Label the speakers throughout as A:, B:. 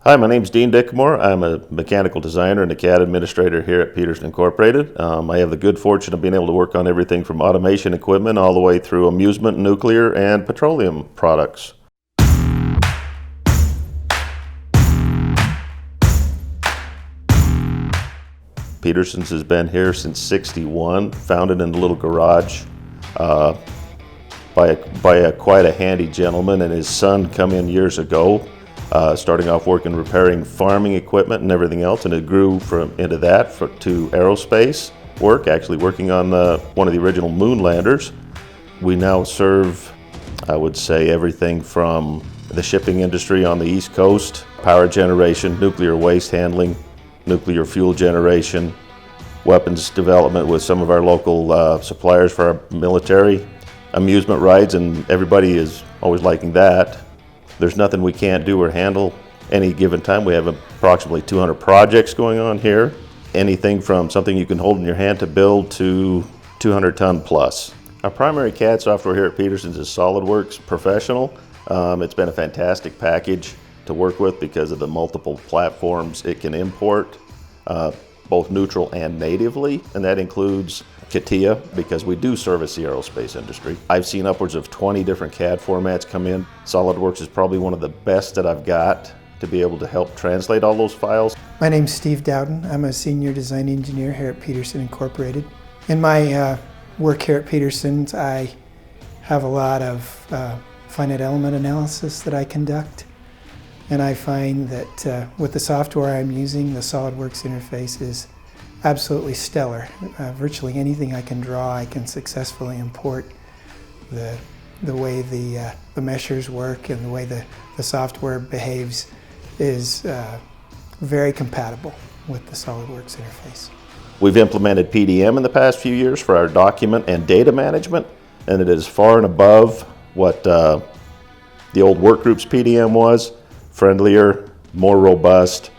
A: Hi, my name's Dean Dickmore. I'm a mechanical designer and a CAD administrator here at Petersen Incorporated. I have the good fortune of being able to work on everything from automation equipment all the way through amusement, nuclear, and petroleum products. Petersen's has been here since '61, founded in a little garage by quite a handy gentleman and his son come in years ago. Starting off working repairing farming equipment and everything else, and it grew into that to aerospace work, actually working on one of the original moon landers. We now serve, I would say, everything from the shipping industry on the East Coast, power generation, nuclear waste handling, nuclear fuel generation, weapons development with some of our local suppliers for our military, amusement rides, and everybody is always liking that. There's nothing we can't do or handle any given time. We have approximately 200 projects going on here. Anything from something you can hold in your hand to build to 200-ton plus. Our primary CAD software here at Petersen's is SolidWorks Professional. It's been a fantastic package to work with because of the multiple platforms it can import, both neutral and natively, and that includes CATIA, because we do service the aerospace industry. I've seen upwards of 20 different CAD formats come in. SolidWorks is probably one of the best that I've got to be able to help translate all those files.
B: My name's Steve Dowden. I'm a senior design engineer here at Petersen Incorporated. In my work here at Petersen's, I have a lot of finite element analysis that I conduct, and I find that with the software I'm using, the SolidWorks interface is absolutely stellar. Virtually anything I can draw, I can successfully import. The way the meshers work and the way the software behaves is very compatible with the SolidWorks interface.
A: We've implemented PDM in the past few years for our document and data management, and it is far and above what the old Workgroups PDM was. Friendlier, more robust.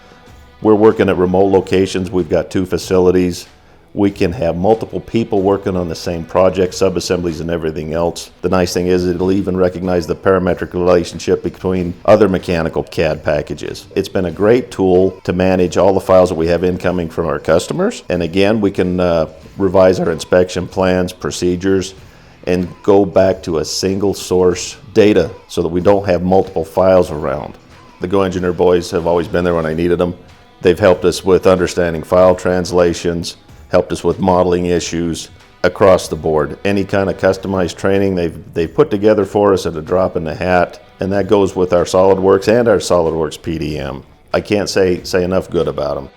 A: We're working at remote locations. We've got 2 facilities. We can have multiple people working on the same project, sub-assemblies and everything else. The nice thing is it'll even recognize the parametric relationship between other mechanical CAD packages. It's been a great tool to manage all the files that we have incoming from our customers. And again, we can revise our inspection plans, procedures, and go back to a single source data so that we don't have multiple files around. The GoEngineer boys have always been there when I needed them. They've helped us with understanding file translations, helped us with modeling issues across the board. Any kind of customized training they've put together for us at a drop in the hat, and that goes with our SolidWorks and our SolidWorks PDM. I can't say enough good about them.